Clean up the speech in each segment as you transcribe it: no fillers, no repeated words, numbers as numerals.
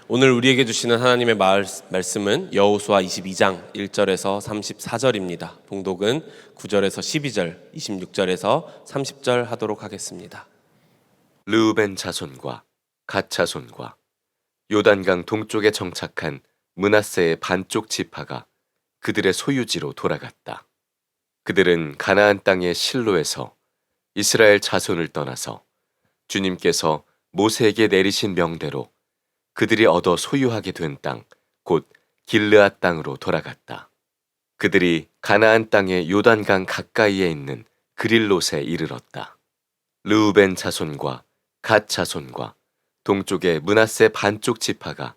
오늘 우리에게 주시는 하나님의 말씀은 여호수아 22장 1절에서 34절입니다. 봉독은 9절에서 12절, 26절에서 30절 하도록 하겠습니다. 르우벤 자손과 갓 자손과 요단강 동쪽에 정착한 므낫세의 반쪽 지파가 그들의 소유지로 돌아갔다. 그들은 가나안 땅의 실로에서 이스라엘 자손을 떠나서 주님께서 모세에게 내리신 명대로 그들이 얻어 소유하게 된 땅, 곧 길르앗 땅으로 돌아갔다. 그들이 가나안 땅의 요단강 가까이에 있는 그릴롯에 이르렀다. 르우벤 자손과 갓 자손과 동쪽의 므낫세 반쪽 지파가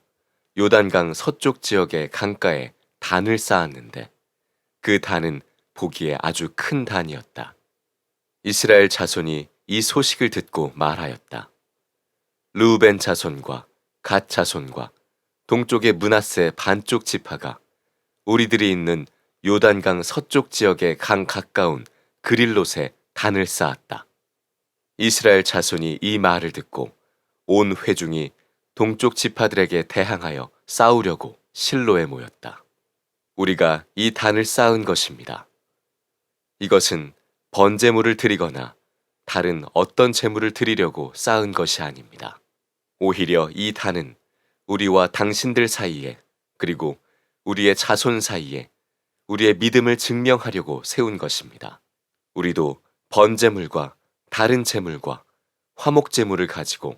요단강 서쪽 지역의 강가에 단을 쌓았는데 그 단은 보기에 아주 큰 단이었다. 이스라엘 자손이 이 소식을 듣고 말하였다. 르우벤 자손과 갓 자손과 동쪽의 므낫세 반쪽 지파가 우리들이 있는 요단강 서쪽 지역의 강 가까운 그릴롯에 단을 쌓았다. 이스라엘 자손이 이 말을 듣고 온 회중이 동쪽 지파들에게 대항하여 싸우려고 실로에 모였다. 우리가 이 단을 쌓은 것입니다. 이것은 번제물을 드리거나 다른 어떤 제물을 드리려고 쌓은 것이 아닙니다. 오히려 이 단은 우리와 당신들 사이에 그리고 우리의 자손 사이에 우리의 믿음을 증명하려고 세운 것입니다. 우리도 번제물과 다른 제물과 화목제물을 가지고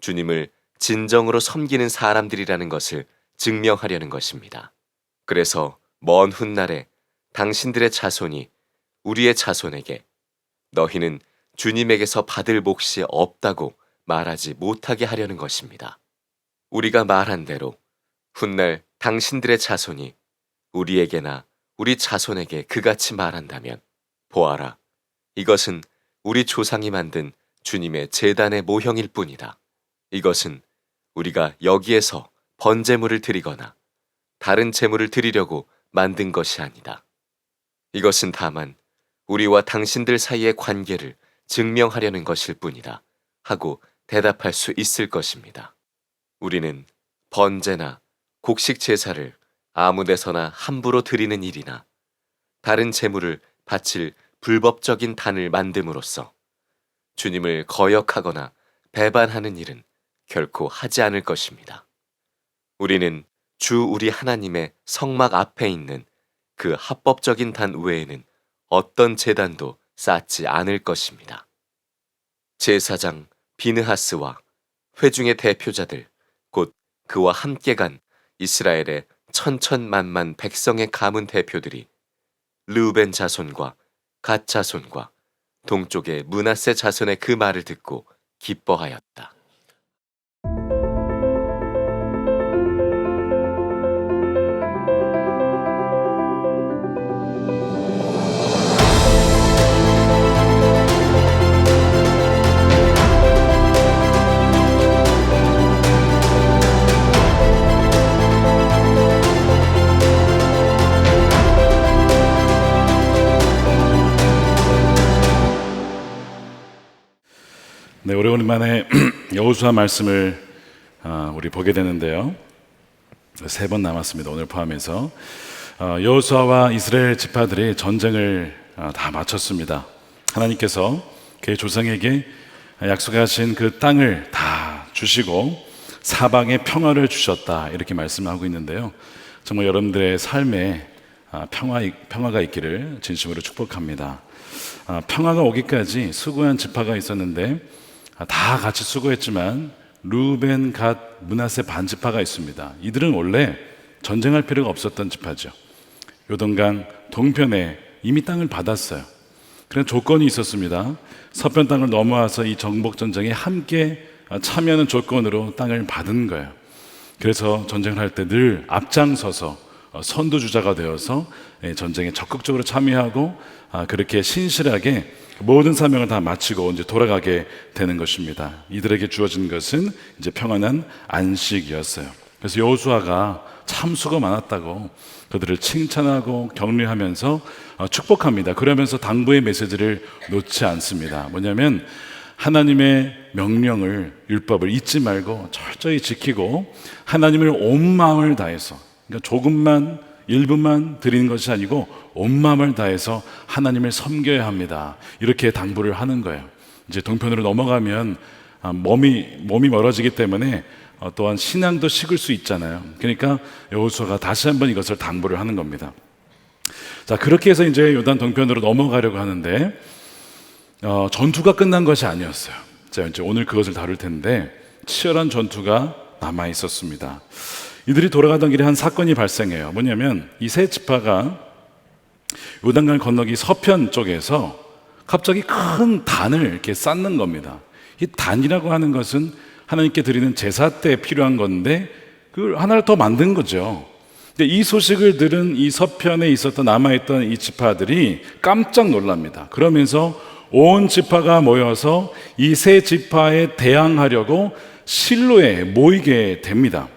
주님을 진정으로 섬기는 사람들이라는 것을 증명하려는 것입니다. 그래서 먼 훗날에 당신들의 자손이 우리의 자손에게 너희는 주님에게서 받을 몫이 없다고 말하지 못하게 하려는 것입니다. 우리가 말한 대로 훗날 당신들의 자손이 우리에게나 우리 자손에게 그같이 말한다면 보아라, 이것은 우리 조상이 만든 주님의 제단의 모형일 뿐이다. 이것은 우리가 여기에서 번제물을 드리거나 다른 제물을 드리려고 만든 것이 아니다. 이것은 다만 우리와 당신들 사이의 관계를 증명하려는 것일 뿐이다 하고 대답할 수 있을 것입니다. 우리는 번제나 곡식 제사를 아무 데서나 함부로 드리는 일이나 다른 제물을 바칠 불법적인 단을 만듦으로써 주님을 거역하거나 배반하는 일은 결코 하지 않을 것입니다. 우리는 주 우리 하나님의 성막 앞에 있는 그 합법적인 단 외에는 어떤 제단도 쌓지 않을 것입니다. 제사장 비느하스와 회중의 대표자들 곧 그와 함께 간 이스라엘의 천천만만 백성의 가문 대표들이 르우벤 자손과 갓 자손과 동쪽의 므낫세 자손의 그 말을 듣고 기뻐하였다. 네, 오래간만에 여호수아 말씀을 우리 보게 되는데요. 3번 남았습니다. 오늘 포함해서 여호수아와 이스라엘 지파들이 전쟁을 다 마쳤습니다. 하나님께서 그의 조상에게 약속하신 그 땅을 다 주시고 사방에 평화를 주셨다, 이렇게 말씀하고 있는데요. 정말 여러분들의 삶에 평화가 있기를 진심으로 축복합니다. 평화가 오기까지 수고한 지파가 있었는데 다 같이 수고했지만 르우벤, 갓, 므낫세 반지파가 있습니다. 이들은 원래 전쟁할 필요가 없었던 지파죠. 요단강 동편에 이미 땅을 받았어요. 그런 조건이 있었습니다. 서편 땅을 넘어와서 이 정복 전쟁에 함께 참여하는 조건으로 땅을 받은 거예요. 그래서 전쟁을 할 때 늘 앞장서서 선두주자가 되어서 전쟁에 적극적으로 참여하고 그렇게 신실하게 모든 사명을 다 마치고 이제 돌아가게 되는 것입니다. 이들에게 주어진 것은 이제 평안한 안식이었어요. 그래서 여호수아가 참 수고 많았다고 그들을 칭찬하고 격려하면서 축복합니다. 그러면서 당부의 메시지를 놓지 않습니다. 뭐냐면 하나님의 명령을, 율법을 잊지 말고 철저히 지키고 하나님을 온 마음을 다해서, 그러니까 조금만, 일부만 드리는 것이 아니고 온 마음을 다해서 하나님을 섬겨야 합니다. 이렇게 당부를 하는 거예요. 이제 동편으로 넘어가면 몸이 멀어지기 때문에 또한 신앙도 식을 수 있잖아요. 그러니까 여호수아가 다시 한번 이것을 당부를 하는 겁니다. 자, 그렇게 해서 이제 요단 동편으로 넘어가려고 하는데 전투가 끝난 것이 아니었어요. 자, 이제 오늘 그것을 다룰 텐데 치열한 전투가 남아 있었습니다. 이들이 돌아가던 길에 한 사건이 발생해요. 뭐냐면 이 세 지파가 요단강 건너기 서편 쪽에서 갑자기 큰 단을 이렇게 쌓는 겁니다. 이 단이라고 하는 것은 하나님께 드리는 제사 때 필요한 건데 그걸 하나를 더 만든 거죠. 근데 이 소식을 들은 이 서편에 있었던 남아있던 이 지파들이 깜짝 놀랍니다. 그러면서 온 지파가 모여서 이 세 지파에 대항하려고 실로에 모이게 됩니다.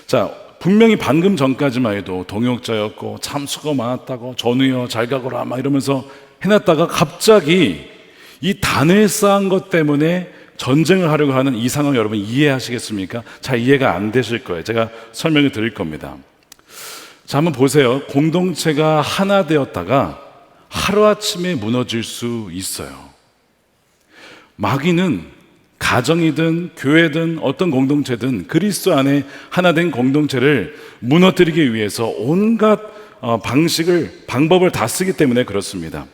자, 분명히 방금 전까지만 해도 동역자였고 참 수고 많았다고 전우여 잘 가거라 막 이러면서 해놨다가 갑자기 이 단을 쌓은 것 때문에 전쟁을 하려고 하는 이 상황 여러분 이해하시겠습니까? 잘 이해가 안 되실 거예요. 제가 설명을 드릴 겁니다. 자, 한번 보세요. 공동체가 하나 되었다가 하루아침에 무너질 수 있어요. 마귀는 가정이든 교회든 어떤 공동체든 그리스도 안에 하나 된 공동체를 무너뜨리기 위해서 온갖 방법을 다 쓰기 때문에 그렇습니다.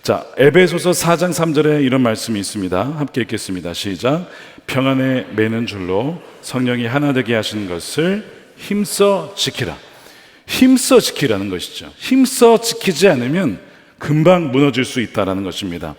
자, 에베소서 4장 3절에 이런 말씀이 있습니다. 함께 읽겠습니다. 시작. 평안에 매는 줄로 성령이 하나 되게 하신 것을 힘써 지키라. 힘써 지키라는 것이죠. 힘써 지키지 않으면 금방 무너질 수 있다는 것입니다.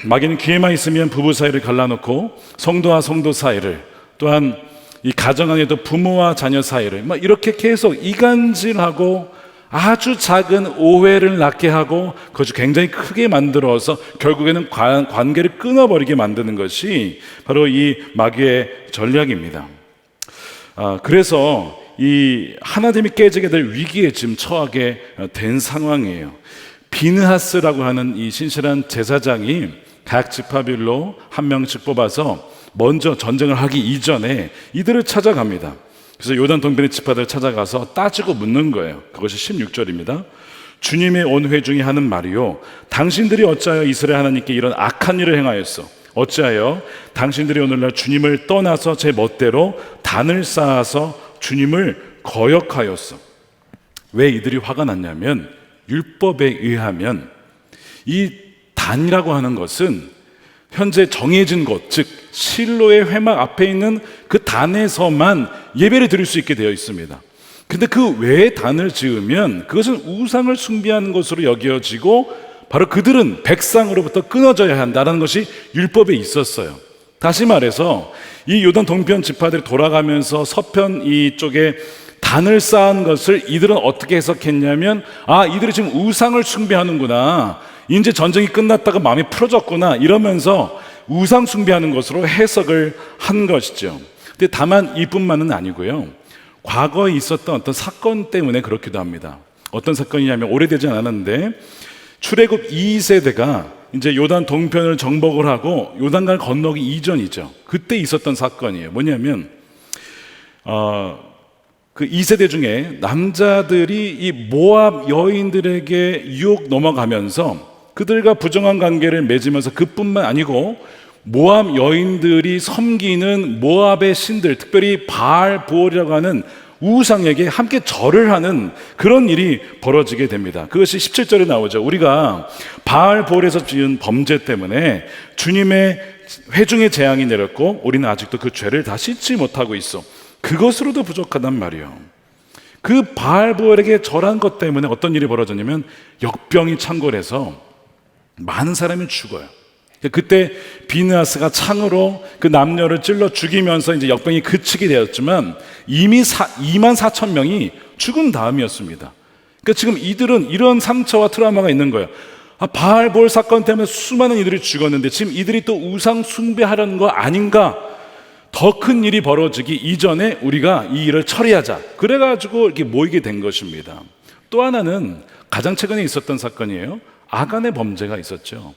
마귀는 기회만 있으면 부부 사이를 갈라놓고 성도와 성도 사이를, 또한 이 가정 안에도 부모와 자녀 사이를 막 이렇게 계속 이간질하고 아주 작은 오해를 낳게 하고 그것을 굉장히 크게 만들어서 결국에는 관계를 끊어버리게 만드는 것이 바로 이 마귀의 전략입니다. 그래서 이 하나됨이 깨지게 될 위기에 지금 처하게 된 상황이에요. 비느하스라고 하는 이 신실한 제사장이 각 지파별로 한 명씩 뽑아서 먼저 전쟁을 하기 이전에 이들을 찾아갑니다. 그래서 요단 동편의 지파들을 찾아가서 따지고 묻는 거예요. 그것이 16절입니다. 주님의 온 회중이 하는 말이요, 당신들이 어찌하여 이스라엘 하나님께 이런 악한 일을 행하였어? 어찌하여 당신들이 오늘날 주님을 떠나서 제 멋대로 단을 쌓아서 주님을 거역하였어? 왜 이들이 화가 났냐면 율법에 의하면 이 단이라고 하는 것은 현재 정해진 곳, 즉 실로의 회막 앞에 있는 그 단에서만 예배를 드릴 수 있게 되어 있습니다. 근데 그 외에 단을 지으면 그것은 우상을 숭배하는 것으로 여겨지고 바로 그들은 백성으로부터 끊어져야 한다는 것이 율법에 있었어요. 다시 말해서 이 요단 동편 지파들이 돌아가면서 서편 이쪽에 단을 쌓은 것을 이들은 어떻게 해석했냐면, 이들이 지금 우상을 숭배하는구나, 이제 전쟁이 끝났다가 마음이 풀어졌구나 이러면서 우상 숭배하는 것으로 해석을 한 것이죠. 근데 다만 이뿐만은 아니고요, 과거에 있었던 어떤 사건 때문에 그렇기도 합니다. 어떤 사건이냐면 오래되지 않았는데 출애굽 2세대가 이제 요단 동편을 정복을 하고 요단강을 건너기 이전이죠. 그때 있었던 사건이에요. 뭐냐면 그 2세대 중에 남자들이 이 모압 여인들에게 유혹 넘어가면서 그들과 부정한 관계를 맺으면서 그뿐만 아니고 모압 여인들이 섬기는 모압의 신들, 특별히 바알 보올이라고 하는 우상에게 함께 절을 하는 그런 일이 벌어지게 됩니다. 그것이 17절에 나오죠. 우리가 바알 보올에서 지은 범죄 때문에 주님의 회중의 재앙이 내렸고 우리는 아직도 그 죄를 다 씻지 못하고 있어. 그것으로도 부족하단 말이에요. 그 바알 보올에게 절한 것 때문에 어떤 일이 벌어졌냐면 역병이 창궐해서 많은 사람이 죽어요. 그때 비느하스가 창으로 그 남녀를 찔러 죽이면서 이제 역병이 그치게 되었지만 이미 2만 4천 명이 죽은 다음이었습니다. 그러니까 지금 이들은 이런 상처와 트라우마가 있는 거예요. 바알 보올 사건 때문에 수많은 이들이 죽었는데 지금 이들이 또 우상 숭배하려는 거 아닌가? 더 큰 일이 벌어지기 이전에 우리가 이 일을 처리하자. 그래가지고 이렇게 모이게 된 것입니다. 또 하나는 가장 최근에 있었던 사건이에요. 아간의 범죄가 있었죠.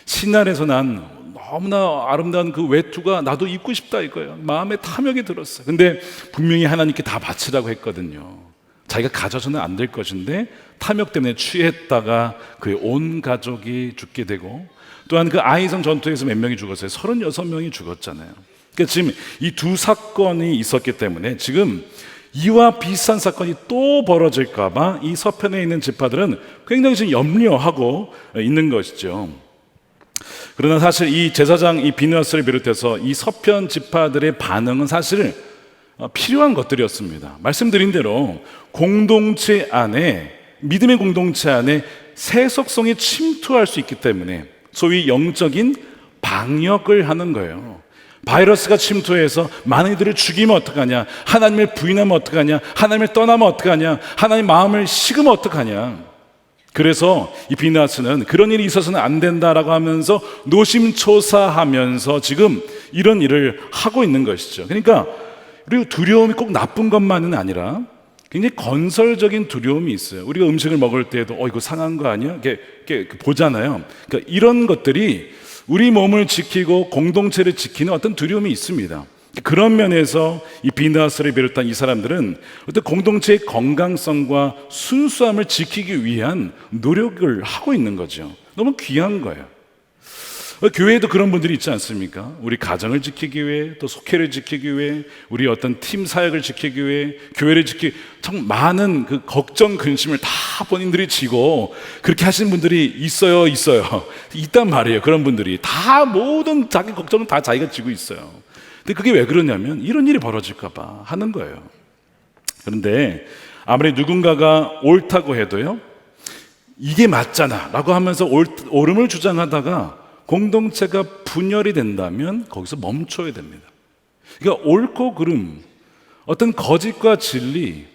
친날에서 난 너무나 아름다운 그 외투가 나도 입고 싶다 이거예요. 마음에 탐욕이 들었어요. 근데 분명히 하나님께 다 바치라고 했거든요. 자기가 가져서는 안 될 것인데 탐욕 때문에 취했다가 그의 온 가족이 죽게 되고, 또한 그 아이성 전투에서 몇 명이 죽었어요? 36명이 죽었잖아요. 그러니까 지금 이 두 사건이 있었기 때문에 지금 이와 비슷한 사건이 또 벌어질까 봐 이 서편에 있는 지파들은 굉장히 지금 염려하고 있는 것이죠. 그러나 사실 이 제사장 이 비느하스를 비롯해서 이 서편 지파들의 반응은 사실 필요한 것들이었습니다. 말씀드린 대로 공동체 안에, 믿음의 공동체 안에 세속성이 침투할 수 있기 때문에 소위 영적인 방역을 하는 거예요. 바이러스가 침투해서 많은 이들을 죽이면 어떡하냐, 하나님을 부인하면 어떡하냐, 하나님을 떠나면 어떡하냐, 하나님 마음을 식으면 어떡하냐. 그래서 이 비느하스는 그런 일이 있어서는 안 된다라고 하면서 노심초사하면서 지금 이런 일을 하고 있는 것이죠. 그러니까 그리고 두려움이 꼭 나쁜 것만은 아니라 굉장히 건설적인 두려움이 있어요. 우리가 음식을 먹을 때에도 이거 상한 거 아니야? 이렇게 보잖아요. 그러니까 이런 것들이 우리 몸을 지키고 공동체를 지키는 어떤 두려움이 있습니다. 그런 면에서 이 비느하스를 비롯한 이 사람들은 어떤 공동체의 건강성과 순수함을 지키기 위한 노력을 하고 있는 거죠. 너무 귀한 거예요. 교회에도 그런 분들이 있지 않습니까? 우리 가정을 지키기 위해, 또 속회를 지키기 위해, 우리 어떤 팀 사역을 지키기 위해, 교회를 지키기, 참 많은 그 걱정, 근심을 다 본인들이 지고 그렇게 하시는 분들이 있어요. 있단 말이에요. 그런 분들이 다 모든 자기 걱정은 다 자기가 지고 있어요. 근데 그게 왜 그러냐면 이런 일이 벌어질까 봐 하는 거예요. 그런데 아무리 누군가가 옳다고 해도요, 이게 맞잖아 라고 하면서 옳음을 주장하다가 공동체가 분열이 된다면 거기서 멈춰야 됩니다. 그러니까 옳고 그름, 어떤 거짓과 진리,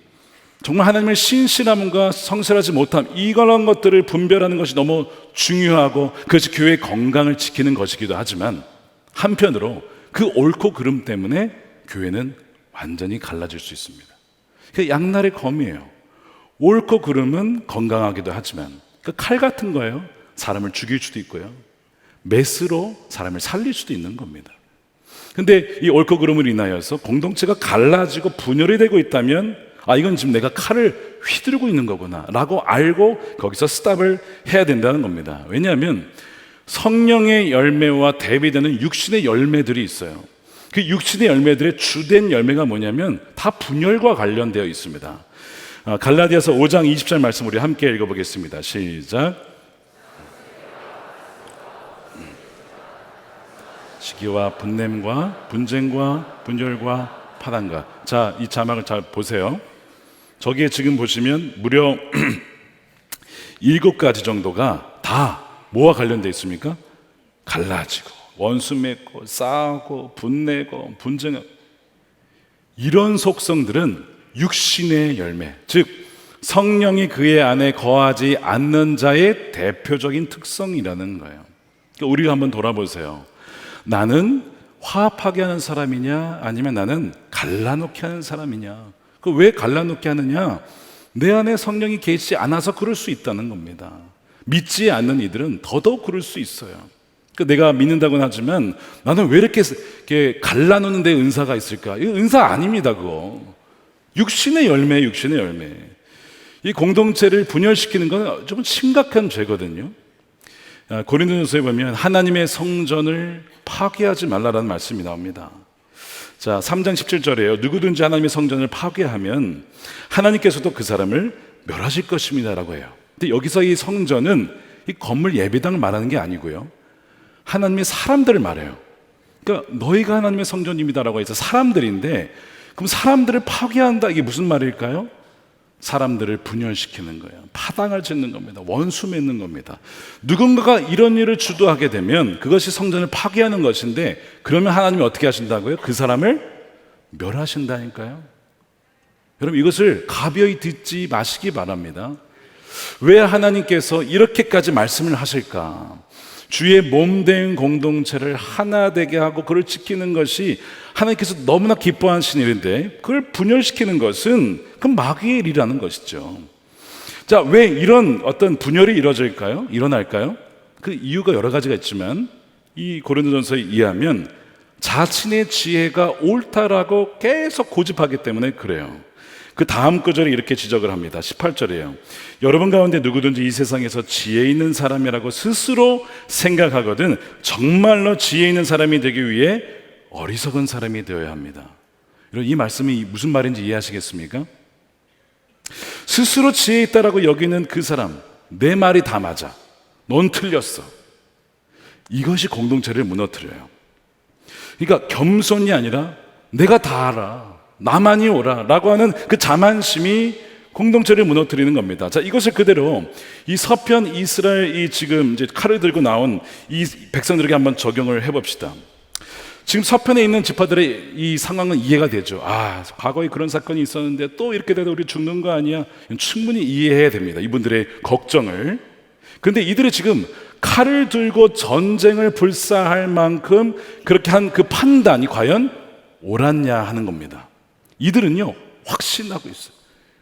정말 하나님의 신실함과 성실하지 못함, 이런 것들을 분별하는 것이 너무 중요하고 그것이 교회의 건강을 지키는 것이기도 하지만 한편으로 그 옳고 그름 때문에 교회는 완전히 갈라질 수 있습니다. 그게 양날의 검이에요. 옳고 그름은 건강하기도 하지만 그 칼 같은 거예요. 사람을 죽일 수도 있고요, 메스로 사람을 살릴 수도 있는 겁니다. 근데 이 옳고 그름을 인하여서 공동체가 갈라지고 분열이 되고 있다면 이건 지금 내가 칼을 휘두르고 있는 거구나 라고 알고 거기서 스탑을 해야 된다는 겁니다. 왜냐하면 성령의 열매와 대비되는 육신의 열매들이 있어요. 그 육신의 열매들의 주된 열매가 뭐냐면 다 분열과 관련되어 있습니다. 갈라디아서 5장 20절 말씀 우리 함께 읽어보겠습니다. 시작. 시기와 분냄과 분쟁과 분열과 파단과. 자, 이 자막을 잘 보세요. 저기에 지금 보시면 무려 7가지 정도가 다 뭐와 관련되어 있습니까? 갈라지고 원수 맺고 싸우고 분내고 분쟁하고, 이런 속성들은 육신의 열매, 즉 성령이 그의 안에 거하지 않는 자의 대표적인 특성이라는 거예요. 그러니까 우리가 한번 돌아보세요. 나는 화합하게 하는 사람이냐, 아니면 나는 갈라놓게 하는 사람이냐. 그 왜 갈라놓게 하느냐? 내 안에 성령이 계시지 않아서 그럴 수 있다는 겁니다. 믿지 않는 이들은 더더욱 그럴 수 있어요. 내가 믿는다고는 하지만 나는 왜 이렇게 갈라놓는 데 은사가 있을까? 이거 은사 아닙니다. 그거 육신의 열매, 육신의 열매. 이 공동체를 분열시키는 건 좀 심각한 죄거든요. 고린도전서에 보면 하나님의 성전을 파괴하지 말라라는 말씀이 나옵니다. 자, 3장 17절에요. 누구든지 하나님의 성전을 파괴하면 하나님께서도 그 사람을 멸하실 것입니다 라고 해요. 근데 여기서 이 성전은 이 건물 예배당을 말하는 게 아니고요, 하나님의 사람들을 말해요. 그러니까 너희가 하나님의 성전입니다라고 해서 사람들인데, 그럼 사람들을 파괴한다, 이게 무슨 말일까요? 사람들을 분열시키는 거예요. 파당을 짓는 겁니다. 원수 맺는 겁니다. 누군가가 이런 일을 주도하게 되면 그것이 성전을 파괴하는 것인데, 그러면 하나님이 어떻게 하신다고요? 그 사람을 멸하신다니까요. 여러분, 이것을 가벼이 듣지 마시기 바랍니다. 왜 하나님께서 이렇게까지 말씀을 하실까? 주의 몸된 공동체를 하나 되게 하고 그걸 지키는 것이 하나님께서 너무나 기뻐하시는 일인데, 그걸 분열시키는 것은 그 마귀의 일이라는 것이죠. 자, 왜 이런 어떤 분열이 일어날까요? 그 이유가 여러 가지가 있지만 이 고린도전서에 의하면 자신의 지혜가 옳다라고 계속 고집하기 때문에 그래요. 그 다음 구절에 이렇게 지적을 합니다. 18절이에요. 여러분 가운데 누구든지 이 세상에서 지혜 있는 사람이라고 스스로 생각하거든 정말로 지혜 있는 사람이 되기 위해 어리석은 사람이 되어야 합니다. 이 말씀이 무슨 말인지 이해하시겠습니까? 스스로 지혜 있다라고 여기는 그 사람, 내 말이 다 맞아, 넌 틀렸어, 이것이 공동체를 무너뜨려요. 그러니까 겸손이 아니라 내가 다 알아, 나만이 옳아 라고 하는 그 자만심이 공동체를 무너뜨리는 겁니다. 자, 이것을 그대로 이 서편 이스라엘이 지금 이제 칼을 들고 나온 이 백성들에게 한번 적용을 해봅시다. 지금 서편에 있는 지파들의 이 상황은 이해가 되죠. 아, 과거에 그런 사건이 있었는데 또 이렇게 돼도 우리 죽는 거 아니야? 충분히 이해해야 됩니다, 이분들의 걱정을. 그런데 이들이 지금 칼을 들고 전쟁을 불사할 만큼 그렇게 한 그 판단이 과연 옳았냐 하는 겁니다. 이들은요 확신하고 있어요.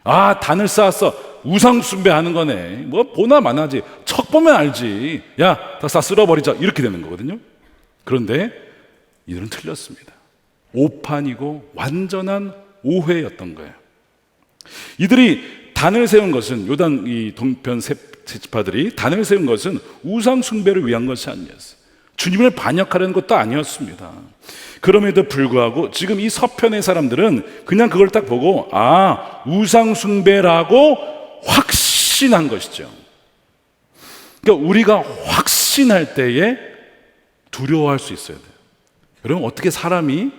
아, 단을 쌓았어, 우상숭배하는 거네, 뭐 보나 마나지, 척 보면 알지, 야 다 쓸어버리자, 이렇게 되는 거거든요. 그런데 이들은 틀렸습니다. 오판이고 완전한 오해였던 거예요. 이들이 단을 세운 것은, 요단 이 동편 세 지파들이 단을 세운 것은 우상 숭배를 위한 것이 아니었어요. 주님을 반역하려는 것도 아니었습니다. 그럼에도 불구하고 지금 이 서편의 사람들은 그냥 그걸 딱 보고 아, 우상 숭배라고 확신한 것이죠. 그러니까 우리가 확신할 때에 두려워할 수 있어야 돼요. 여러분, 어떻게 사람이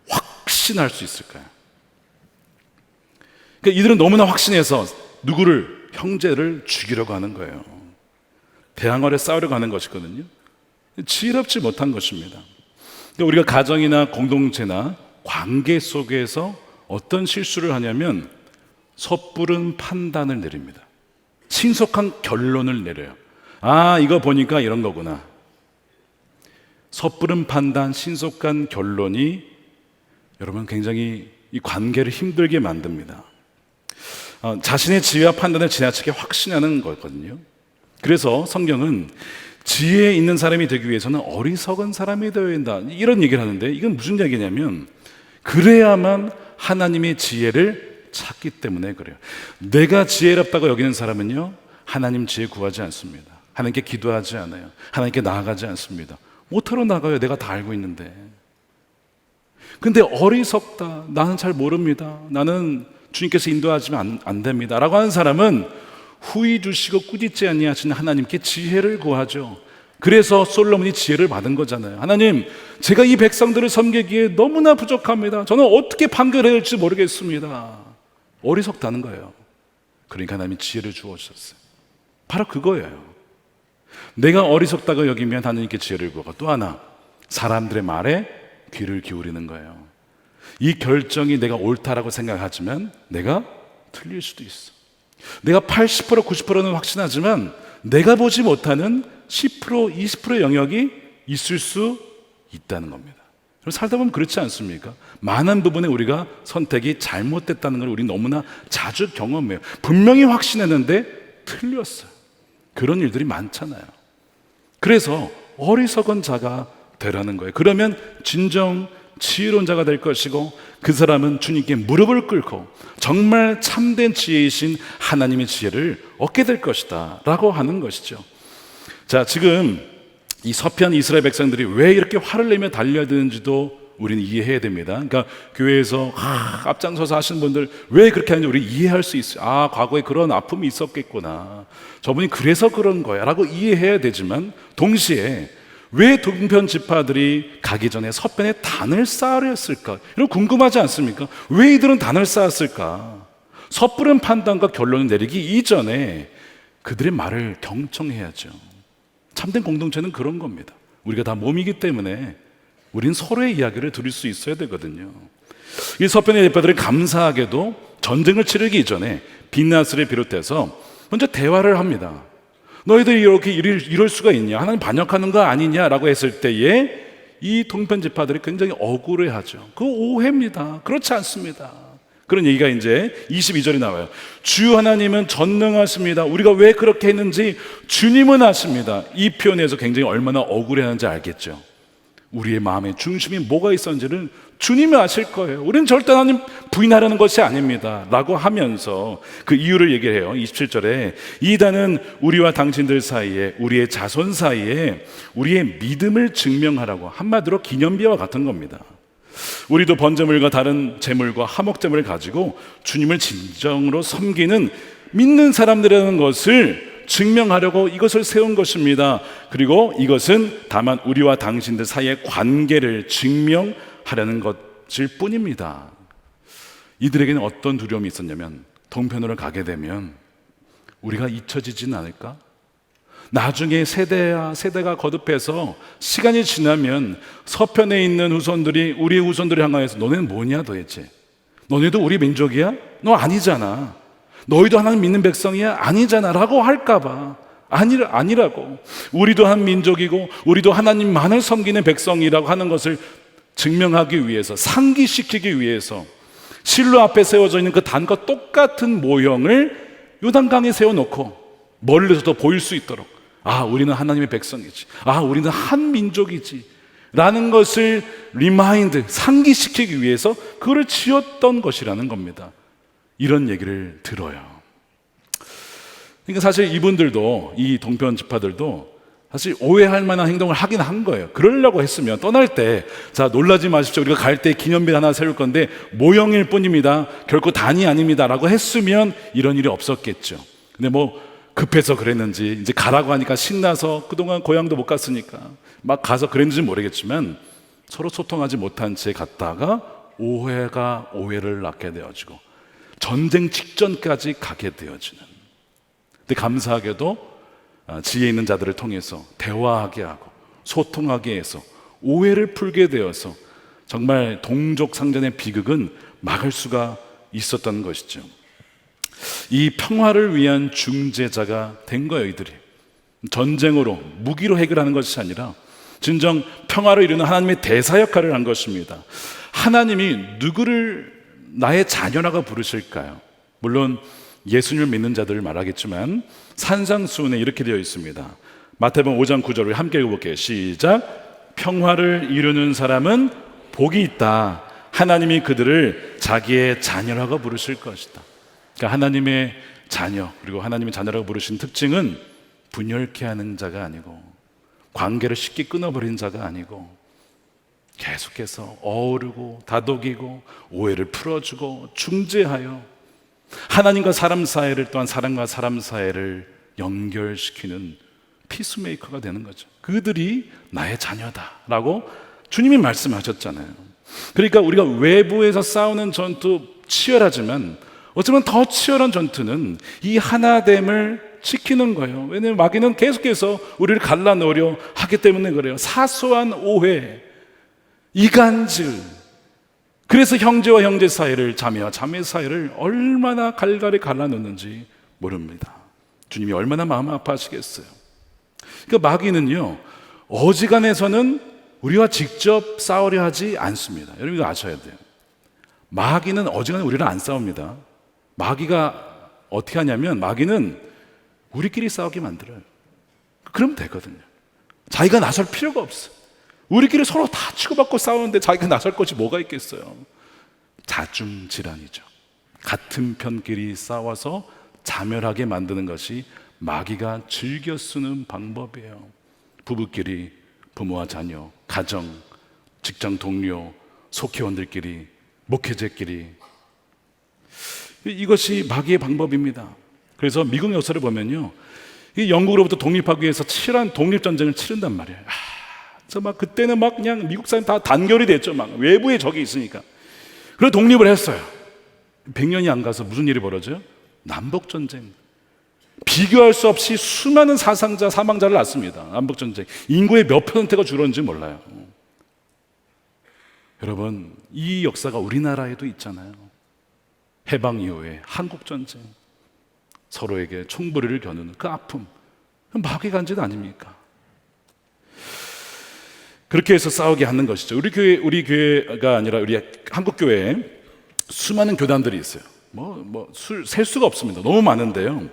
확신할 수 있을까요? 그러니까 이들은 너무나 확신해서 누구를, 형제를 죽이려고 하는 거예요. 대항하려 싸우려고 하는 것이거든요. 지혜롭지 못한 것입니다. 그러니까 우리가 가정이나 공동체나 관계 속에서 어떤 실수를 하냐면 섣부른 판단을 내립니다. 신속한 결론을 내려요. 아, 이거 보니까 이런 거구나. 섣부른 판단, 신속한 결론이 여러분 굉장히 이 관계를 힘들게 만듭니다. 자신의 지혜와 판단을 지나치게 확신하는 거거든요. 그래서 성경은 지혜 있는 사람이 되기 위해서는 어리석은 사람이 되어야 한다, 이런 얘기를 하는데, 이건 무슨 얘기냐면 그래야만 하나님의 지혜를 찾기 때문에 그래요. 내가 지혜롭다고 여기는 사람은요 하나님 지혜 구하지 않습니다. 하나님께 기도하지 않아요. 하나님께 나아가지 않습니다. 못하러 나가요, 내가 다 알고 있는데. 근데 어리석다, 나는 잘 모릅니다, 나는 주님께서 인도하시면 안 됩니다 라고 하는 사람은 후히 주시고 꾸짖지 아니하시는 하나님께 지혜를 구하죠. 그래서 솔로몬이 지혜를 받은 거잖아요. 하나님, 제가 이 백성들을 섬기기에 너무나 부족합니다. 저는 어떻게 판결해야 할지 모르겠습니다. 어리석다는 거예요. 그러니까 하나님이 지혜를 주어주셨어요. 바로 그거예요. 내가 어리석다고 여기면 하나님께 지혜를 구하고, 또 하나, 사람들의 말에 귀를 기울이는 거예요. 이 결정이 내가 옳다라고 생각하지만 내가 틀릴 수도 있어. 내가 80% 90%는 확신하지만 내가 보지 못하는 10% 20% 영역이 있을 수 있다는 겁니다. 살다 보면 그렇지 않습니까? 많은 부분에 우리가 선택이 잘못됐다는 걸 우리 너무나 자주 경험해요. 분명히 확신했는데 틀렸어요. 그런 일들이 많잖아요. 그래서 어리석은 자가 되라는 거예요. 그러면 진정 지혜로운 자가 될 것이고, 그 사람은 주님께 무릎을 꿇고 정말 참된 지혜이신 하나님의 지혜를 얻게 될 것이다 라고 하는 것이죠. 자, 지금 이 서편 이스라엘 백성들이 왜 이렇게 화를 내며 달려드는지도 우리는 이해해야 됩니다. 그러니까 교회에서 앞장서서 하시는 분들 왜 그렇게 하는지 우리 이해할 수 있어요. 아, 과거에 그런 아픔이 있었겠구나, 저분이 그래서 그런 거야 라고 이해해야 되지만, 동시에 왜 동편 지파들이 가기 전에 서편에 단을 쌓으려 했을까? 이런 궁금하지 않습니까? 왜 이들은 단을 쌓았을까? 섣부른 판단과 결론을 내리기 이전에 그들의 말을 경청해야죠. 참된 공동체는 그런 겁니다. 우리가 다 몸이기 때문에 우린 서로의 이야기를 들을 수 있어야 되거든요. 이 서편의 지파들은 감사하게도 전쟁을 치르기 이전에 빈나스를 비롯해서 먼저 대화를 합니다. 너희들이 이렇게 이럴 수가 있냐? 하나님 반역하는 거 아니냐라고 했을 때에 이 동편 지파들이 굉장히 억울해하죠. 그 오해입니다. 그렇지 않습니다. 그런 얘기가 이제 22절에 나와요. 주 하나님은 전능하십니다. 우리가 왜 그렇게 했는지 주님은 아십니다. 이 표현에서 굉장히 얼마나 억울해하는지 알겠죠. 우리의 마음의 중심이 뭐가 있었는지는 주님이 아실 거예요. 우리는 절대 하나님 부인하려는 것이 아닙니다 라고 하면서 그 이유를 얘기를 해요. 27절에 이단은 우리와 당신들 사이에, 우리의 자손 사이에 우리의 믿음을 증명하라고, 한마디로 기념비와 같은 겁니다. 우리도 번제물과 다른 제물과 화목제물을 가지고 주님을 진정으로 섬기는 믿는 사람들이라는 것을 증명하려고 이것을 세운 것입니다. 그리고 이것은 다만 우리와 당신들 사이의 관계를 증명하려는 것일 뿐입니다. 이들에게는 어떤 두려움이 있었냐면, 동편으로 가게 되면 우리가 잊혀지진 않을까? 나중에 세대가 거듭해서 시간이 지나면 서편에 있는 후손들이 우리의 후손들을 향하여서 너네는 뭐냐 도대체? 너네도 우리 민족이야? 너 아니잖아. 너희도 하나님 믿는 백성이야? 아니잖아 라고 할까봐. 아니라고. 우리도 한 민족이고 우리도 하나님만을 섬기는 백성이라고 하는 것을 증명하기 위해서, 상기시키기 위해서 실로 앞에 세워져 있는 그 단과 똑같은 모형을 요단강에 세워놓고 멀리서도 보일 수 있도록, 아, 우리는 하나님의 백성이지, 아, 우리는 한 민족이지 라는 것을 상기시키기 위해서 그거를 지었던 것이라는 겁니다. 이런 얘기를 들어요. 그러니까 사실 이분들도, 이 동편 지파들도 사실 오해할 만한 행동을 하긴 한 거예요. 그러려고 했으면 떠날 때, 자, 놀라지 마십시오, 우리가 갈 때 기념비 하나 세울 건데 모형일 뿐입니다, 결코 단이 아닙니다 라고 했으면 이런 일이 없었겠죠. 근데 뭐 급해서 그랬는지, 이제 가라고 하니까 신나서, 그동안 고향도 못 갔으니까 막 가서 그랬는지 모르겠지만 서로 소통하지 못한 채 갔다가 오해가 오해를 낳게 되어지고 전쟁 직전까지 가게 되어지는. 근데 감사하게도 지혜 있는 자들을 통해서 대화하게 하고 소통하게 해서 오해를 풀게 되어서 정말 동족 상전의 비극은 막을 수가 있었던 것이죠. 이 평화를 위한 중재자가 된 거예요. 이들이 전쟁으로, 무기로 해결하는 것이 아니라 진정 평화를 이루는 하나님의 대사 역할을 한 것입니다. 하나님이 누구를 나의 자녀라고 부르실까요? 물론 예수님을 믿는 자들을 말하겠지만 산상수훈에 이렇게 되어 있습니다. 마태복음 5장 9절을 함께 읽어볼게요. 시작. 평화를 이루는 사람은 복이 있다. 하나님이 그들을 자기의 자녀라고 부르실 것이다. 그러니까 하나님의 자녀, 그리고 하나님의 자녀라고 부르신 특징은 분열케 하는 자가 아니고, 관계를 쉽게 끊어버린 자가 아니고, 계속해서 어우르고 다독이고 오해를 풀어주고 중재하여 하나님과 사람 사이를, 또한 사람과 사람 사이를 연결시키는 피스메이커가 되는 거죠. 그들이 나의 자녀다라고 주님이 말씀하셨잖아요. 그러니까 우리가 외부에서 싸우는 전투 치열하지만 어쩌면 더 치열한 전투는 이 하나됨을 지키는 거예요. 왜냐하면 마귀는 계속해서 우리를 갈라놓으려 하기 때문에 그래요. 사소한 오해, 이간질. 그래서 형제와 형제 사이를, 자매와 자매 사이를 얼마나 갈갈이 갈라놓는지 모릅니다. 주님이 얼마나 마음 아파하시겠어요. 그러니까 마귀는요, 어지간해서는 우리와 직접 싸우려 하지 않습니다. 여러분 이거 아셔야 돼요. 마귀는 어지간해 우리를 안 싸웁니다. 마귀가 어떻게 하냐면, 마귀는 우리끼리 싸우게 만들어요. 그러면 되거든요. 자기가 나설 필요가 없어요. 우리끼리 서로 다 치고받고 싸우는데 자기가 나설 것이 뭐가 있겠어요. 자중질환이죠. 같은 편끼리 싸워서 자멸하게 만드는 것이 마귀가 즐겨 쓰는 방법이에요. 부부끼리, 부모와 자녀, 가정, 직장 동료, 속회원들끼리, 목회자끼리. 이것이 마귀의 방법입니다. 그래서 미국 역사를 보면요, 이 영국으로부터 독립하기 위해서 치열한 독립전쟁을 치른단 말이에요. 그래서 막 그때는 막 그냥 미국 사람 다 단결이 됐죠. 막 외부에 적이 있으니까. 그래서 독립을 했어요. 100년이 안 가서 무슨 일이 벌어져요? 남북전쟁. 비교할 수 없이 수많은 사망자를 낳습니다. 남북전쟁. 인구의 몇 %가 줄었는지 몰라요. 여러분, 이 역사가 우리나라에도 있잖아요. 해방 이후에 한국전쟁, 서로에게 총부리를 겨누는 그 아픔, 마귀의 간짓 아닙니까? 그렇게 해서 싸우게 하는 것이죠. 우리 교회가 아니라 우리 한국 교회에 수많은 교단들이 있어요. 셀 수가 없습니다. 너무 많은데요.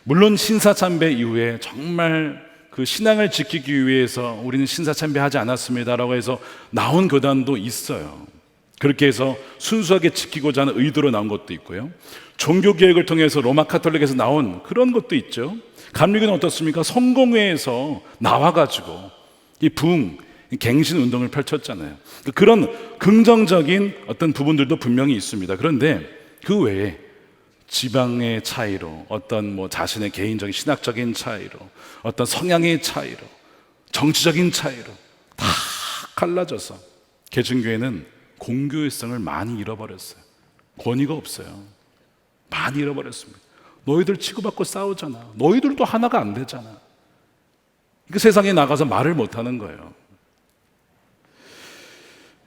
물론 신사참배 이후에 정말 그 신앙을 지키기 위해서 우리는 신사참배하지 않았습니다라고 해서 나온 교단도 있어요. 그렇게 해서 순수하게 지키고자 하는 의도로 나온 것도 있고요. 종교개혁을 통해서 로마 카톨릭에서 나온 그런 것도 있죠. 감리교는 어떻습니까? 성공회에서 나와가지고 이 부흥, 갱신 운동을 펼쳤잖아요. 그런 긍정적인 어떤 부분들도 분명히 있습니다. 그런데 그 외에 지방의 차이로, 어떤 자신의 개인적인 신학적인 차이로, 어떤 성향의 차이로, 정치적인 차이로 다 갈라져서 개신교회는 공교회성을 많이 잃어버렸어요. 권위가 없어요. 많이 잃어버렸습니다. 너희들 치고받고 싸우잖아. 너희들도 하나가 안 되잖아. 그 세상에 나가서 말을 못하는 거예요.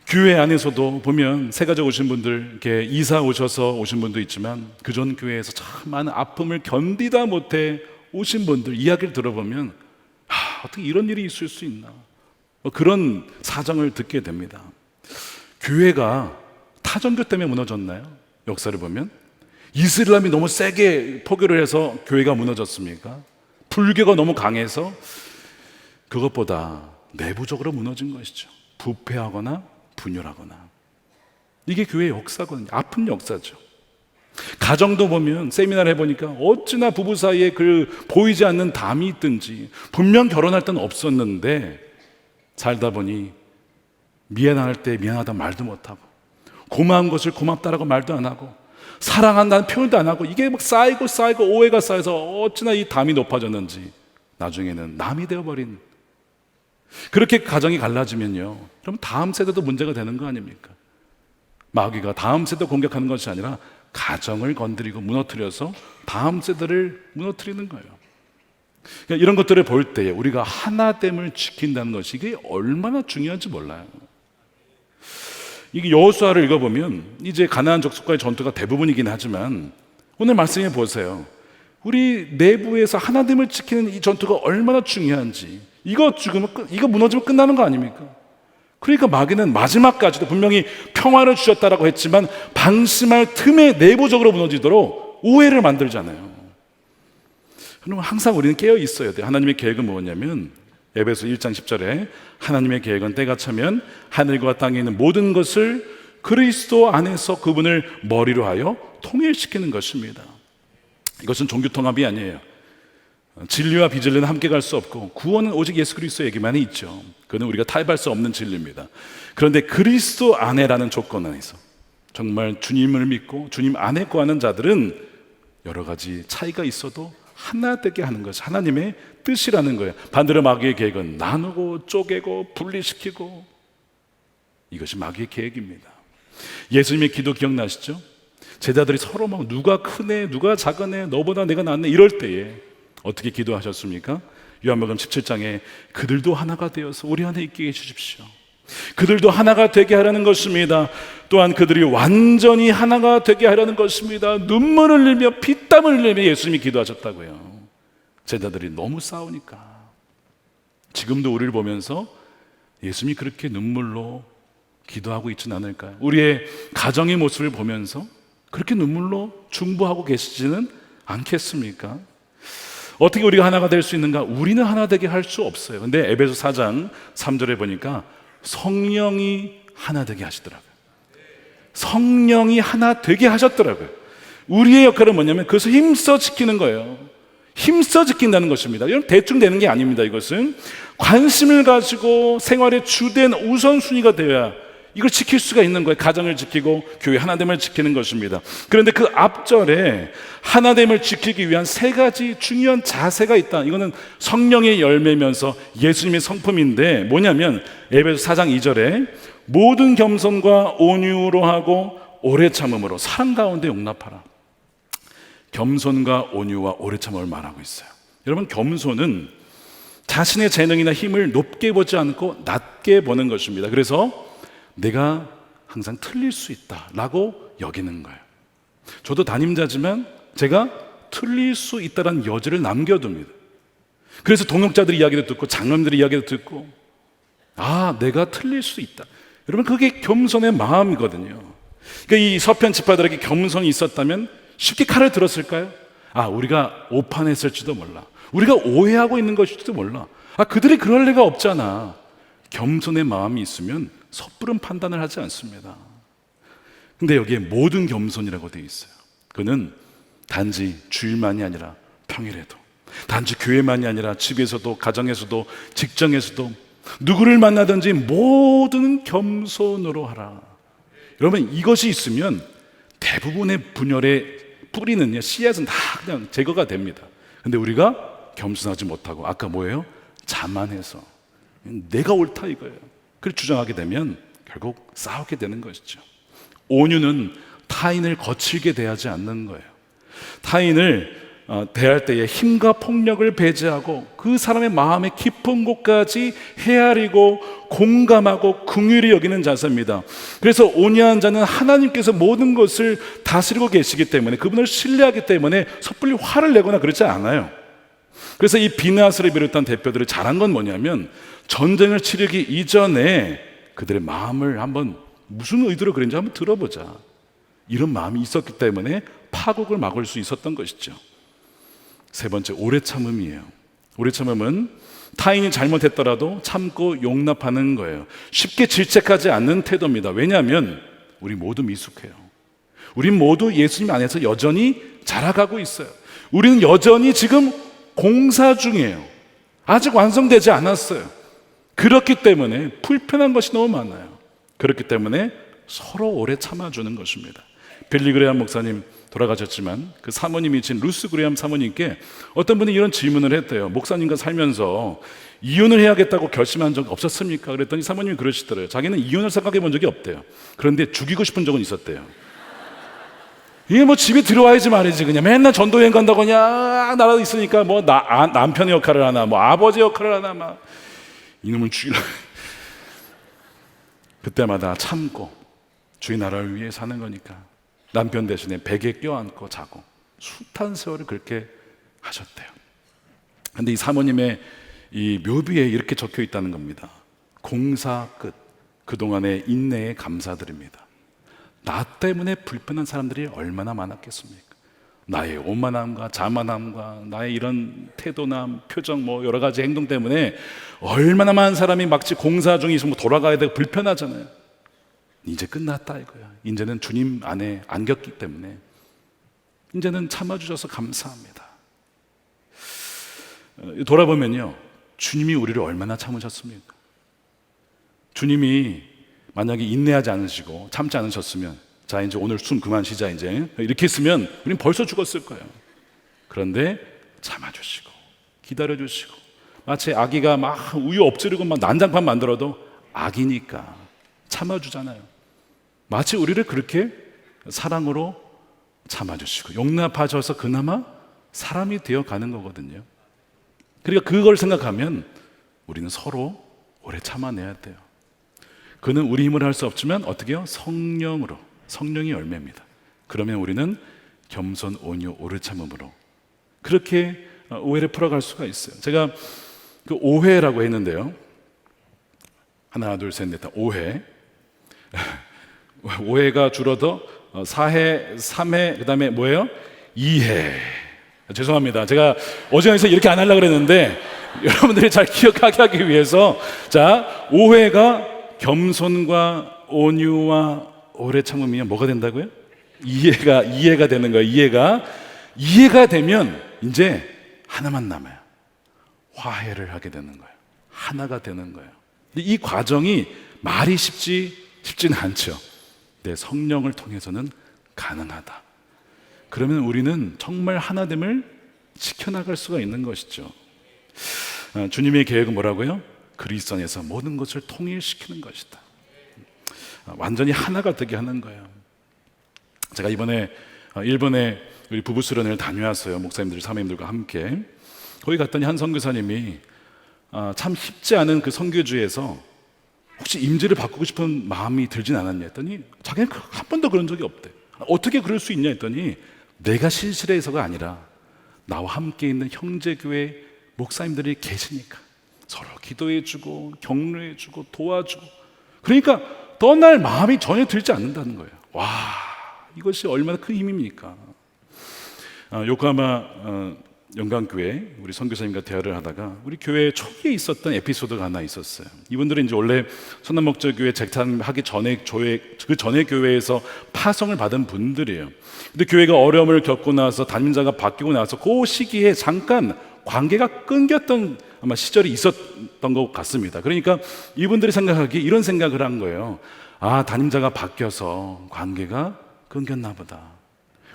교회 안에서도 보면 새가족 오신 분들, 이렇게 이사 오셔서 오신 분도 있지만 그전 교회에서 참 많은 아픔을 견디다 못해 오신 분들 이야기를 들어보면 어떻게 이런 일이 있을 수 있나, 그런 사정을 듣게 됩니다. 교회가 타전교 때문에 무너졌나요? 역사를 보면 이슬람이 너무 세게 포교를 해서 교회가 무너졌습니까? 불교가 너무 강해서? 그것보다 내부적으로 무너진 것이죠. 부패하거나 분열하거나. 이게 교회의 역사거든요. 아픈 역사죠. 가정도 보면 세미나를 해보니까 어찌나 부부 사이에 그 보이지 않는 담이 있든지, 분명 결혼할 때는 없었는데 살다 보니 미안할 때 미안하다 말도 못하고, 고마운 것을 고맙다라고 말도 안 하고, 사랑한다는 표현도 안 하고, 이게 막 쌓이고 오해가 쌓여서 어찌나 이 담이 높아졌는지 나중에는 남이 되어버린, 그렇게 가정이 갈라지면요, 그럼 다음 세대도 문제가 되는 거 아닙니까? 마귀가 다음 세대 공격하는 것이 아니라 가정을 건드리고 무너뜨려서 다음 세대를 무너뜨리는 거예요. 그러니까 이런 것들을 볼 때 우리가 하나됨을 지킨다는 것이 이게 얼마나 중요한지 몰라요. 이게 여호수아를 읽어보면 이제 가나안 족속과의 전투가 대부분이긴 하지만 오늘 말씀해 보세요. 우리 내부에서 하나됨을 지키는 이 전투가 얼마나 중요한지. 이거 무너지면 끝나는 거 아닙니까? 그러니까 마귀는 마지막까지도 분명히 평화를 주셨다라고 했지만 방심할 틈에 내부적으로 무너지도록 오해를 만들잖아요. 그럼 항상 우리는 깨어 있어야 돼요. 하나님의 계획은 뭐냐면 에베소 1장 10절에 하나님의 계획은 때가 차면 하늘과 땅에 있는 모든 것을 그리스도 안에서 그분을 머리로 하여 통일시키는 것입니다. 이것은 종교통합이 아니에요. 진리와 비진리는 함께 갈 수 없고 구원은 오직 예수 그리스도에게만 있죠. 그는 우리가 타협할 수 없는 진리입니다. 그런데 그리스도 안에라는 조건 안에서 정말 주님을 믿고 주님 안에 거하는 자들은 여러 가지 차이가 있어도 하나 되게 하는 것이 하나님의 뜻이라는 거예요. 반대로 마귀의 계획은 나누고 쪼개고 분리시키고, 이것이 마귀의 계획입니다. 예수님의 기도 기억나시죠? 제자들이 서로 막 누가 크네 누가 작으네 너보다 내가 낫네 이럴 때에 어떻게 기도하셨습니까? 요한복음 17장에 그들도 하나가 되어서 우리 안에 있게 해주십시오. 그들도 하나가 되게 하라는 것입니다. 또한 그들이 완전히 하나가 되게 하라는 것입니다. 눈물을 흘리며 피땀을 흘리며 예수님이 기도하셨다고요. 제자들이 너무 싸우니까. 지금도 우리를 보면서 예수님이 그렇게 눈물로 기도하고 있지는 않을까요? 우리의 가정의 모습을 보면서 그렇게 눈물로 중보하고 계시지는 않겠습니까? 어떻게 우리가 하나가 될 수 있는가? 우리는 하나 되게 할 수 없어요. 근데 에베소 4장 3절에 보니까 성령이 하나 되게 하시더라고요. 성령이 하나 되게 하셨더라고요. 우리의 역할은 뭐냐면 그것을 힘써 지키는 거예요. 힘써 지킨다는 것입니다. 여러분 대충 되는 게 아닙니다. 이것은 관심을 가지고 생활의 주된 우선순위가 되어야 이걸 지킬 수가 있는 거예요. 가정을 지키고 교회 하나됨을 지키는 것입니다. 그런데 그 앞절에 하나됨을 지키기 위한 세 가지 중요한 자세가 있다. 이거는 성령의 열매면서 예수님의 성품인데 뭐냐면 에베소 4장 2절에 모든 겸손과 온유로 하고 오래 참음으로 사랑 가운데 용납하라. 겸손과 온유와 오래 참음을 말하고 있어요. 여러분 겸손은 자신의 재능이나 힘을 높게 보지 않고 낮게 보는 것입니다. 그래서 내가 항상 틀릴 수 있다라고 여기는 거예요. 저도 담임자지만 제가 틀릴 수 있다는 여지를 남겨둡니다. 그래서 동역자들 이야기도 듣고 장로님들의 이야기도 듣고 내가 틀릴 수 있다. 여러분 그게 겸손의 마음이거든요. 그러니까 이 서편 지파들에게 겸손이 있었다면 쉽게 칼을 들었을까요? 우리가 오판했을지도 몰라. 우리가 오해하고 있는 것일지도 몰라. 그들이 그럴 리가 없잖아. 겸손의 마음이 있으면 섣부른 판단을 하지 않습니다. 근데 여기에 모든 겸손이라고 되어 있어요. 그는 단지 주일만이 아니라 평일에도, 단지 교회만이 아니라 집에서도, 가정에서도, 직장에서도 누구를 만나든지 모든 겸손으로 하라. 여러분, 이것이 있으면 대부분의 분열의 뿌리는요, 씨앗은 다 그냥 제거가 됩니다. 근데 우리가 겸손하지 못하고 아까 뭐예요? 자만해서 내가 옳다 이거예요. 그걸 주장하게 되면 결국 싸우게 되는 것이죠. 온유는 타인을 거칠게 대하지 않는 거예요. 타인을 대할 때에 힘과 폭력을 배제하고 그 사람의 마음의 깊은 곳까지 헤아리고 공감하고 긍휼히 여기는 자세입니다. 그래서 온유한 자는 하나님께서 모든 것을 다스리고 계시기 때문에, 그분을 신뢰하기 때문에 섣불리 화를 내거나 그렇지 않아요. 그래서 이 비나스를 비롯한 대표들이 잘한 건 뭐냐면, 전쟁을 치르기 이전에 그들의 마음을 한번 무슨 의도로 그랬는지 한번 들어보자, 이런 마음이 있었기 때문에 파국을 막을 수 있었던 것이죠. 세 번째, 오래 참음이에요. 오래 참음은 타인이 잘못했더라도 참고 용납하는 거예요. 쉽게 질책하지 않는 태도입니다. 왜냐하면 우리 모두 미숙해요. 우린 모두 예수님 안에서 여전히 자라가고 있어요. 우리는 여전히 지금 공사 중이에요. 아직 완성되지 않았어요. 그렇기 때문에 불편한 것이 너무 많아요. 그렇기 때문에 서로 오래 참아주는 것입니다. 빌리 그레함 목사님 돌아가셨지만 그 사모님이신 루스 그레함 사모님께 어떤 분이 이런 질문을 했대요. 목사님과 살면서 이혼을 해야겠다고 결심한 적 없었습니까? 그랬더니 사모님이 그러시더래요. 자기는 이혼을 생각해 본 적이 없대요. 그런데 죽이고 싶은 적은 있었대요. 이게 뭐 집에 들어와야지 말이지, 그냥 맨날 전도여행 간다고 그냥 나라도 있으니까 뭐 남편의 역할을 하나, 뭐 아버지 역할을 하나, 막 이놈을 죽이려. 그때마다 참고 주의 나라를 위해 사는 거니까 남편 대신에 베개에 껴안고 자고 숱한 세월을 그렇게 하셨대요. 근데 이 사모님의 이 묘비에 이렇게 적혀 있다는 겁니다. 공사 끝, 그동안의 인내에 감사드립니다. 나 때문에 불편한 사람들이 얼마나 많았겠습니까? 나의 오만함과 자만함과 나의 이런 태도나 표정, 뭐 여러 가지 행동 때문에 얼마나 많은 사람이 마치 공사 중에 있으면 돌아가야 되고 불편하잖아요. 이제 끝났다 이거야. 이제는 주님 안에 안겼기 때문에 이제는 참아주셔서 감사합니다. 돌아보면요, 주님이 우리를 얼마나 참으셨습니까? 주님이 만약에 인내하지 않으시고 참지 않으셨으면, 자 이제 오늘 숨 그만 쉬자 이제 이렇게 했으면 우리는 벌써 죽었을 거예요. 그런데 참아주시고 기다려주시고, 마치 아기가 막 우유 엎지르고 막 난장판 만들어도 아기니까 참아주잖아요. 마치 우리를 그렇게 사랑으로 참아주시고 용납하셔서 그나마 사람이 되어가는 거거든요. 그러니까 그걸 생각하면 우리는 서로 오래 참아내야 돼요. 그는 우리 힘으로 할 수 없지만 어떻게 해요? 성령으로, 성령이 열매입니다. 그러면 우리는 겸손, 온유, 오래 참음으로 그렇게 오해를 풀어갈 수가 있어요. 제가 그 오해라고 했는데요, 하나 둘 셋 넷 다 오해. 오해가 줄어서 4해, 3해, 그 다음에 뭐예요? 2해. 죄송합니다. 제가 어제에서 이렇게 안 하려고 그랬는데 여러분들이 잘 기억하게 하기 위해서, 자, 오해가 겸손과 온유와 오래 참음이면 뭐가 된다고요? 이해가 되는 거예요. 이해가 되면 이제 하나만 남아요. 화해를 하게 되는 거예요. 하나가 되는 거예요. 이 과정이 말이 쉽지는 않죠. 내 성령을 통해서는 가능하다. 그러면 우리는 정말 하나됨을 지켜나갈 수가 있는 것이죠. 주님의 계획은 뭐라고요? 그리스도 안에서 모든 것을 통일시키는 것이다. 완전히 하나가 되게 하는 거예요. 제가 이번에 일본에 우리 부부 수련회를 다녀왔어요. 목사님들, 사모님들과 함께. 거기 갔더니 한 선교사님이 참 쉽지 않은 그 선교주에서 혹시 임재를 바꾸고 싶은 마음이 들진 않았냐 했더니 자기는 한 번도 그런 적이 없대. 어떻게 그럴 수 있냐 했더니 내가 실실해서가 아니라 나와 함께 있는 형제교회 목사님들이 계시니까 서로 기도해주고 격려해주고 도와주고, 그러니까 떠날 마음이 전혀 들지 않는다는 거예요. 와, 이것이 얼마나 큰 힘입니까? 요코하마 영광교회 우리 선교사님과 대화를 하다가 우리 교회 초기에 있었던 에피소드가 하나 있었어요. 이분들은 이제 원래 선남목적교회 재탄하기 전에 그 전에 교회에서 파송을 받은 분들이에요. 근데 교회가 어려움을 겪고 나서 담임자가 바뀌고 나서 그 시기에 잠깐 관계가 끊겼던 아마 시절이 있었던 것 같습니다. 그러니까 이분들이 생각하기에 이런 생각을 한 거예요. 아, 담임자가 바뀌어서 관계가 끊겼나 보다.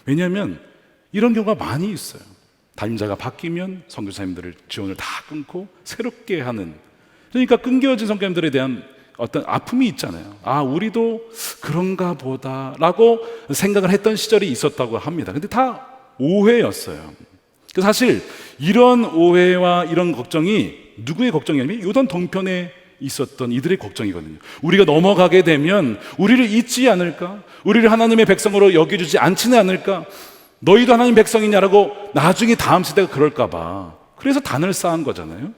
왜냐하면 이런 경우가 많이 있어요. 담임자가 바뀌면 선교사님들을 지원을 다 끊고 새롭게 하는, 그러니까 끊겨진 선교사님들에 대한 어떤 아픔이 있잖아요. 아, 우리도 그런가 보다라고 생각을 했던 시절이 있었다고 합니다. 근데 다 오해였어요. 사실 이런 오해와 이런 걱정이 누구의 걱정이냐면 요단 동편에 있었던 이들의 걱정이거든요. 우리가 넘어가게 되면 우리를 잊지 않을까? 우리를 하나님의 백성으로 여겨주지 않지는 않을까? 너희도 하나님 백성이냐라고 나중에 다음 세대가 그럴까 봐. 그래서 단을 쌓은 거잖아요.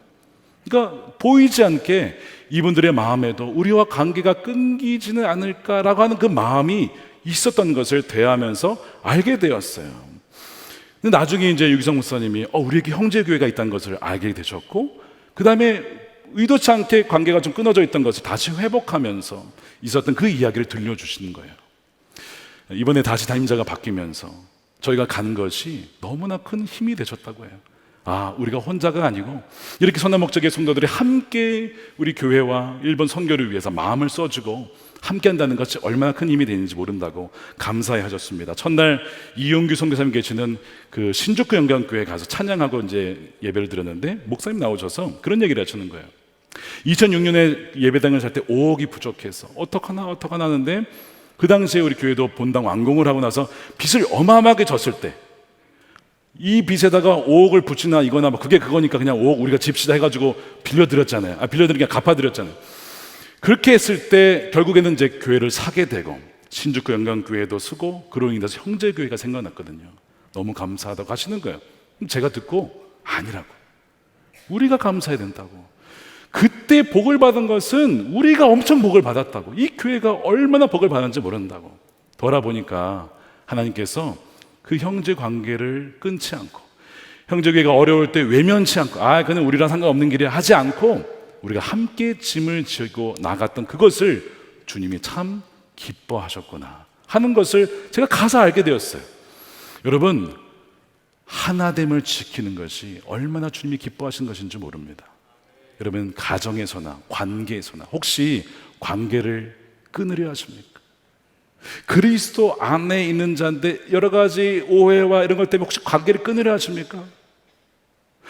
그러니까 보이지 않게 이분들의 마음에도 우리와 관계가 끊기지는 않을까라고 하는 그 마음이 있었던 것을 대하면서 알게 되었어요. 근데 나중에 이제 유기성 목사님이 우리에게 형제교회가 있다는 것을 알게 되셨고, 그 다음에 의도치 않게 관계가 좀 끊어져 있던 것을 다시 회복하면서 있었던 그 이야기를 들려주시는 거예요. 이번에 다시 담임자가 바뀌면서 저희가 간 것이 너무나 큰 힘이 되셨다고 해요. 아, 우리가 혼자가 아니고 이렇게 선남목적의 성도들이 함께 우리 교회와 일본 선교를 위해서 마음을 써주고 함께 한다는 것이 얼마나 큰 힘이 되는지 모른다고 감사해 하셨습니다. 첫날 이용규 선교사님 계시는 그 신주쿠 영광교회 가서 찬양하고 이제 예배를 드렸는데 목사님 나오셔서 그런 얘기를 하시는 거예요. 2006년에 예배당을 살 때 5억이 부족해서 어떡하나 하는데 그 당시에 우리 교회도 본당 완공을 하고 나서 빚을 어마어마하게 졌을 때 이 빚에다가 5억을 붙이나 이거나 그게 그거니까 그냥 5억 우리가 집시다 해가지고 빌려드렸잖아요. 빌려드리니까 갚아드렸잖아요. 그렇게 했을 때 결국에는 이제 교회를 사게 되고 신주쿠 영광교회도 쓰고 그로 인해서 형제교회가 생겨났거든요. 너무 감사하다고 하시는 거예요. 제가 듣고 아니라고, 우리가 감사해야 된다고. 그때 복을 받은 것은 우리가 엄청 복을 받았다고, 이 교회가 얼마나 복을 받았는지 모른다고. 돌아보니까 하나님께서 그 형제 관계를 끊지 않고, 형제교회가 어려울 때 외면치 않고, 그는 우리랑 상관없는 길이야 하지 않고 우리가 함께 짐을 지고 나갔던 그것을 주님이 참 기뻐하셨구나 하는 것을 제가 가서 알게 되었어요. 여러분, 하나됨을 지키는 것이 얼마나 주님이 기뻐하신 것인지 모릅니다. 여러분, 가정에서나 관계에서나 혹시 관계를 끊으려 하십니까? 그리스도 안에 있는 자인데 여러 가지 오해와 이런 것 때문에 혹시 관계를 끊으려 하십니까?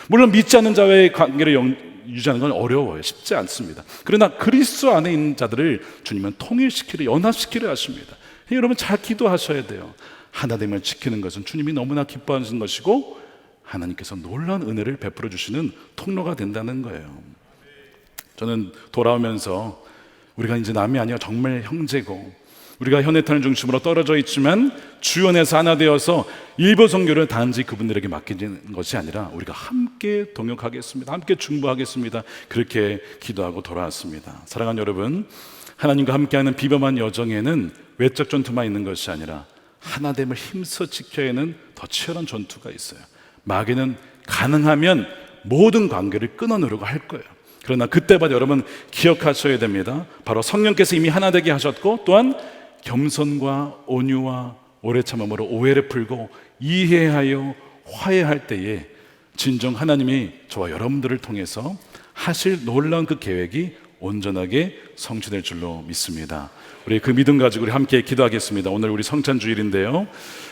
물론 믿지 않는 자와의 관계를 유지하는 건 어려워요. 쉽지 않습니다. 그러나 그리스도 안에 있는 자들을 주님은 통일시키려, 연합시키려 하십니다. 여러분, 잘 기도하셔야 돼요. 하나됨을 지키는 것은 주님이 너무나 기뻐하시는 것이고 하나님께서 놀라운 은혜를 베풀어 주시는 통로가 된다는 거예요. 저는 돌아오면서 우리가 이제 남이 아니라 정말 형제고, 우리가 현해탄을 중심으로 떨어져 있지만 주연에서 하나 되어서 일부 선교를 단지 그분들에게 맡기는 것이 아니라 우리가 함께 동역하겠습니다, 함께 중보하겠습니다, 그렇게 기도하고 돌아왔습니다. 사랑하는 여러분, 하나님과 함께하는 비범한 여정에는 외적 전투만 있는 것이 아니라 하나됨을 힘써 지켜야 하는 더 치열한 전투가 있어요. 마귀는 가능하면 모든 관계를 끊어내려고 할 거예요. 그러나 그때마다 여러분 기억하셔야 됩니다. 바로 성령께서 이미 하나 되게 하셨고, 또한 겸손과 온유와 오래 참음으로 오해를 풀고 이해하여 화해할 때에 진정 하나님이 저와 여러분들을 통해서 하실 놀라운 그 계획이 온전하게 성취될 줄로 믿습니다. 우리 그 믿음 가지고 우리 함께 기도하겠습니다. 오늘 우리 성찬주일인데요,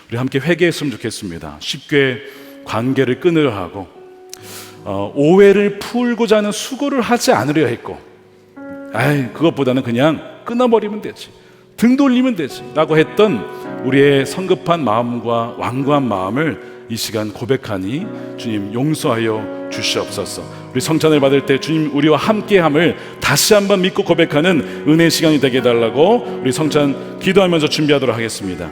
우리 함께 회개했으면 좋겠습니다. 쉽게 관계를 끊으려 하고 오해를 풀고자 하는 수고를 하지 않으려 했고, 그것보다는 그냥 끊어버리면 되지, 등 돌리면 되지 라고 했던 우리의 성급한 마음과 완고한 마음을 이 시간 고백하니 주님 용서하여 주시옵소서. 우리 성찬을 받을 때 주님 우리와 함께함을 다시 한번 믿고 고백하는 은혜의 시간이 되게 해달라고 우리 성찬 기도하면서 준비하도록 하겠습니다.